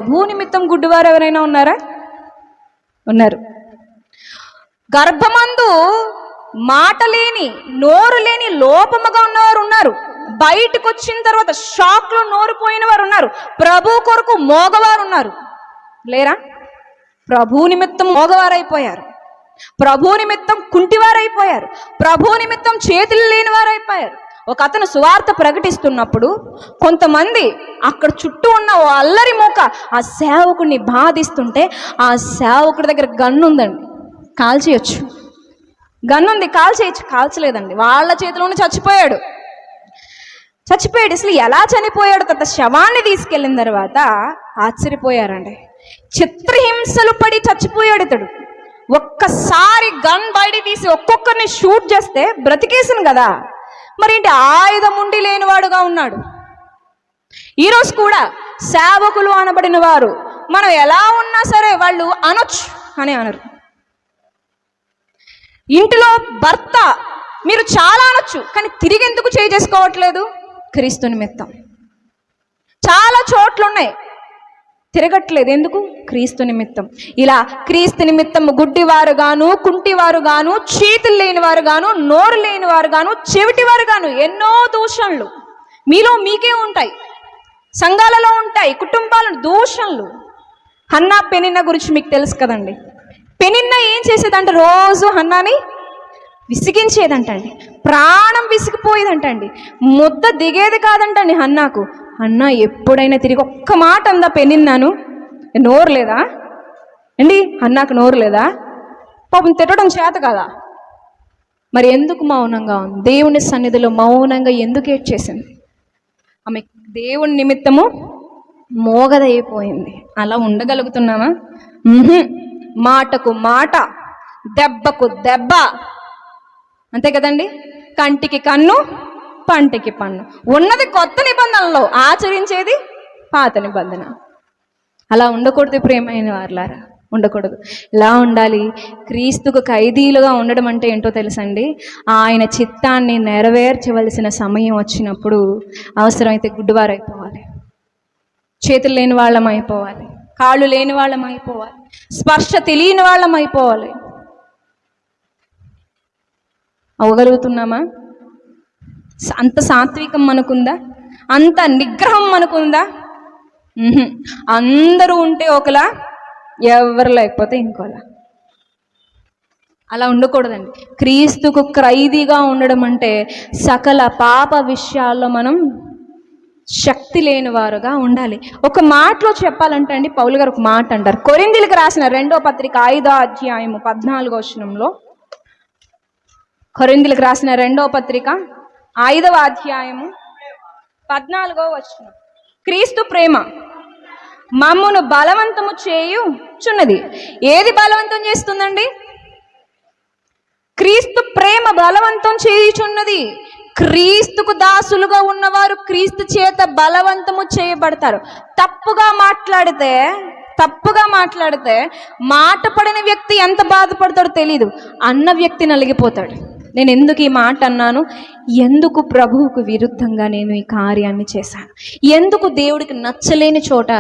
భూ నిమిత్తం గుడ్డివారు ఎవరైనా ఉన్నారా? ఉన్నారు. గర్భమందు మాట లేని, నోరు లేని, లోపముగా ఉన్నవారు ఉన్నారు. బయటకు వచ్చిన తర్వాత షాక్లో నోరు పోయిన వారు ఉన్నారు. ప్రభు కొరకు మోగవారు ఉన్నారు. లేరా? ప్రభు నిమిత్తం మోగవారైపోయారు, ప్రభు నిమిత్తం కుంటివారైపోయారు, ప్రభు నిమిత్తం చేతులు లేని వారైపోయారు. ఒక అతను సువార్త ప్రకటిస్తున్నప్పుడు కొంతమంది అక్కడ చుట్టూ ఉన్న ఓ అల్లరి మూక ఆ సేవకుడిని బాధిస్తుంటే, ఆ సేవకుడి దగ్గర గన్ను ఉందండి, కాల్చేయచ్చు. గన్ను ఉంది, కాల్చేయచ్చు. కాల్చలేదండి, వాళ్ళ చేతిలోనే చచ్చిపోయాడు. అసలు ఎలా చనిపోయాడు? తర్వాత శవాన్ని తీసుకెళ్ళిన తర్వాత ఆశ్చర్యపోయారండి. చిత్రహింసలు పడి చచ్చిపోయాడు ఇతడు. ఒక్కసారి గన్ బయట తీసి ఒక్కొక్కరిని షూట్ చేస్తే బ్రతికేసాను కదా, మరేంటి ఆయుధం ఉండి లేనివాడుగా ఉన్నాడు. ఈరోజు కూడా సేవకులు అనబడిన వారు మనం ఎలా ఉన్నా సరే వాళ్ళు అనొచ్చు అని అనరు. ఇంటిలో భర్త మీరు చాలా అనొచ్చు, కానీ తిరిగి ఎందుకు చేసుకోవట్లేదు? క్రీస్తు నిమిత్తం. చాలా చోట్ల ఉన్నాయి, తిరగట్లేదు. ఎందుకు? క్రీస్తు నిమిత్తం. ఇలా క్రీస్తు నిమిత్తం గుడ్డివారు గాను, కుంటివారు గాను, చేతులు లేని వారు గాను, నోరు లేని వారు గాను, చెవిటివారు గాను, ఎన్నో దూషణలు మీలో మీకే ఉంటాయి, సంఘాలలో ఉంటాయి, కుటుంబాలను దూషణలు. హన్నా పెనిన్న గురించి మీకు తెలుసు కదండి. పెనిన్న ఏం చేసేదంటే రోజు హన్నాని విసిగించేదంటండి, ప్రాణం విసిగిపోయేదంటండి, ముద్ద దిగేది కాదంటండి హన్నాకు. అన్నా ఎప్పుడైనా తిరిగి ఒక్క మాట అందా పెనిన్నాను? నోరు లేదా అండి అన్నాకు? నోరు లేదా? పాపం తిట్టడం చేత కదా. మరి ఎందుకు మౌనంగా ఉంది? దేవుని సన్నిధిలో మౌనంగా ఎందుకు ఏడ్చేసింది? ఆమె దేవుని నిమిత్తము మోగదైపోయింది. అలా ఉండగలుగుతున్నామా? మాటకు మాట, దెబ్బకు దెబ్బ, అంతే కదండి. కంటికి కన్ను, పంటికి పన్ను. ఉన్నది కొత్త నిబంధనలో, ఆచరించేది పాత నిబంధన. అలా ఉండకూడదు ప్రియమైన వారులారా, ఉండకూడదు. ఇలా ఉండాలి. క్రీస్తుకు ఖైదీలుగా ఉండడం అంటే ఏంటో తెలుసండి? ఆయన చిత్తాన్ని నెరవేర్చవలసిన సమయం వచ్చినప్పుడు అవసరమైతే గుడ్డివారైపోవాలి, చేతులు లేని వాళ్ళం అయిపోవాలి, కాళ్ళు లేని వాళ్ళం అయిపోవాలి, స్పర్శ తెలియని వాళ్ళం అయిపోవాలి. అవ్వగలుగుతున్నామా? అంత సాత్వికం మనకుందా? అంత నిగ్రహం మనకుందా? అందరూ ఉంటే ఒకలా, ఎవరు లేకపోతే ఇంకోలా. అలా ఉండకూడదండి. క్రీస్తుకు ఖైదీగా ఉండడం అంటే సకల పాప విషయాల్లో మనం శక్తి లేని వారుగా ఉండాలి. ఒక మాటలో చెప్పాలంటే అండి, పౌలు గారు ఒక మాట అంటారు. కొరింథీయులకు రాసిన 2వ పత్రిక 5వ అధ్యాయము 14వ వచనంలో, కొరింథీయులకు రాసిన 2వ పత్రిక 5వ అధ్యాయము 14వ వచనం, క్రీస్తు ప్రేమ మమ్మును బలవంతము చేయుచున్నది. ఏది బలవంతం చేస్తుందండి? క్రీస్తు ప్రేమ బలవంతం చేయుచున్నది. క్రీస్తుకు దాసులుగా ఉన్నవారు క్రీస్తు చేత బలవంతము చేయబడతారు. తప్పుగా మాట్లాడితే మాట పడిన వ్యక్తి ఎంత బాధపడతాడో తెలీదు, అన్న వ్యక్తి నలిగిపోతాడు. నేను ఎందుకు ఈ మాట అన్నాను? ఎందుకు ప్రభువుకు విరుద్ధంగా నేను ఈ కార్యాన్ని చేశాను? ఎందుకు దేవుడికి నచ్చలేని చోట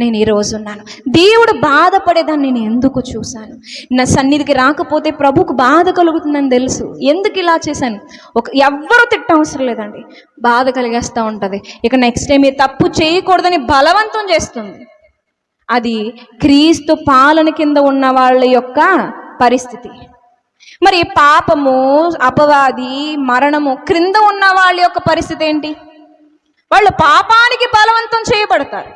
నేను ఈరోజు ఉన్నాను? దేవుడు బాధపడేదాన్ని నేను ఎందుకు చూశాను? నా సన్నిధికి రాకపోతే ప్రభువుకు బాధ కలుగుతుందని తెలుసు. ఎందుకు ఇలా చేశాను? ఎవ్వరూ తిట్టవసరం లేదండి, బాధ కలిగేస్తూ ఉంటుంది. ఇక నెక్స్ట్ టైం ఈ తప్పు చేయకూడదని బలవంతం చేస్తుంది. అది క్రీస్తు పాలన కింద ఉన్న వాళ్ళ యొక్క పరిస్థితి. మరి పాపము, అపవాది, మరణము క్రింద ఉన్న వాళ్ళ యొక్క పరిస్థితి ఏంటి? వాళ్ళు పాపానికి బలవంతం చేయబడతారు.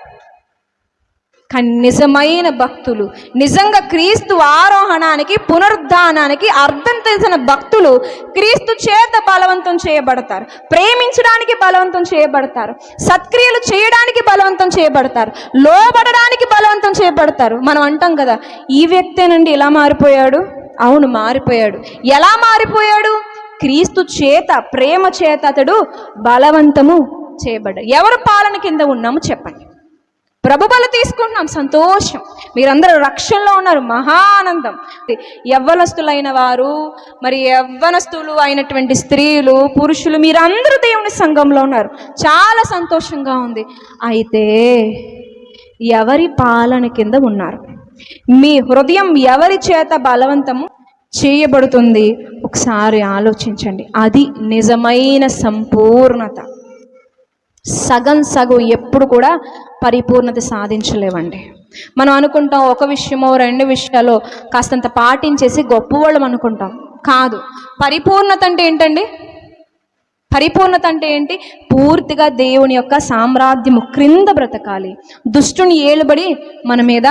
కానీ నిజమైన భక్తులు, నిజంగా క్రీస్తు ఆరోహణానికి, పునరుద్ధానానికి అర్థం తెలిసిన భక్తులు క్రీస్తు చేత బలవంతం చేయబడతారు. ప్రేమించడానికి బలవంతం చేయబడతారు, సత్క్రియలు చేయడానికి బలవంతం చేయబడతారు, లోబడడానికి బలవంతం చేయబడతారు. మనం అంటాం కదా, ఈ వ్యక్తేనండి ఇలా మారిపోయాడు. అవును, మారిపోయాడు. ఎలా మారిపోయాడు? క్రీస్తు చేత, ప్రేమ చేత అతడు బలవంతము చేయబడ్డాడు. ఎవరు పాలన కింద ఉన్నాము చెప్పండి? ప్రభు బల తీసుకుంటున్నాం, సంతోషం. మీరందరూ రక్షణలో ఉన్నారు, మహానందం. యవ్వనస్తులైన వారు, మరి యవ్వనస్తులు అయినటువంటి స్త్రీలు, పురుషులు, మీరందరూ దేవుని సంఘంలో ఉన్నారు, చాలా సంతోషంగా ఉంది. అయితే ఎవరి పాలన కింద ఉన్నారు? మీ హృదయం ఎవరి చేత బలవంతము చేయబడుతుంది? ఒకసారి ఆలోచించండి. అది నిజమైన సంపూర్ణత. సగం ఎప్పుడు కూడా పరిపూర్ణత సాధించలేవండి. మనం అనుకుంటాం ఒక విషయమో రెండు విషయాల్లో కాస్తంత పాటించేసి గొప్పవాళ్ళం అనుకుంటాం. కాదు. పరిపూర్ణత అంటే ఏంటండి? పరిపూర్ణత అంటే ఏంటి? పూర్తిగా దేవుని యొక్క సామ్రాజ్యము క్రింద బ్రతకాలి. దుష్టుని ఏలుబడి మన మీద